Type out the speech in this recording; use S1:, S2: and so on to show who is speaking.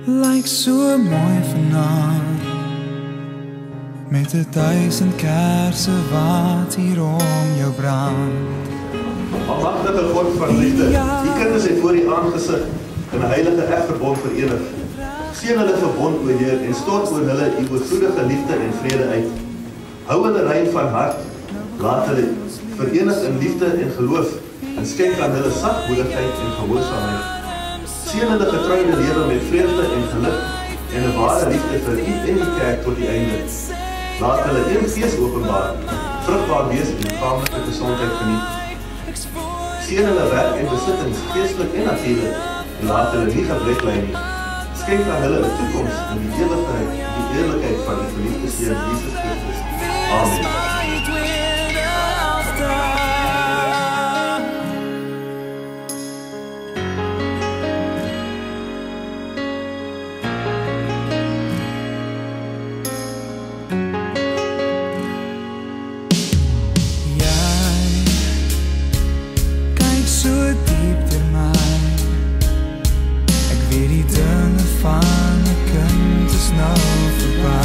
S1: Lyk so mooi vanaand, met 1000 kerse wat hier om jou brand.
S2: Almagtige God van liefde, die kinders het voor die aangesig in 'n heilige egverbond verenig. Seën hulle verbond, o Heer, en stort oor hulle u oorvloedige liefde en vrede uit. Hou hulle rein van hart, laat hulle verenig in liefde en geloof, en skenk aan hulle sagmoedigheid en gehoorsaamheid. Seën hulle getroude lewe met vreugde en geluk, en 'n ware liefde vir u en die kerk tot die einde. Laat hulle een gees openbaar, vrugbaar wees en liggaamlike gesondheid geniet. Seën hulle werk en besittings, geestelik en natuurlik, en laat hulle nie gebrek ly nie. Skenk aan hulle 'n toekoms in die ewigheid, die eerlikheid van die geliefde Seun Jesus Christus. Amen.
S1: So diep deur my, ek weet die dinge van 'n kind is nou verby.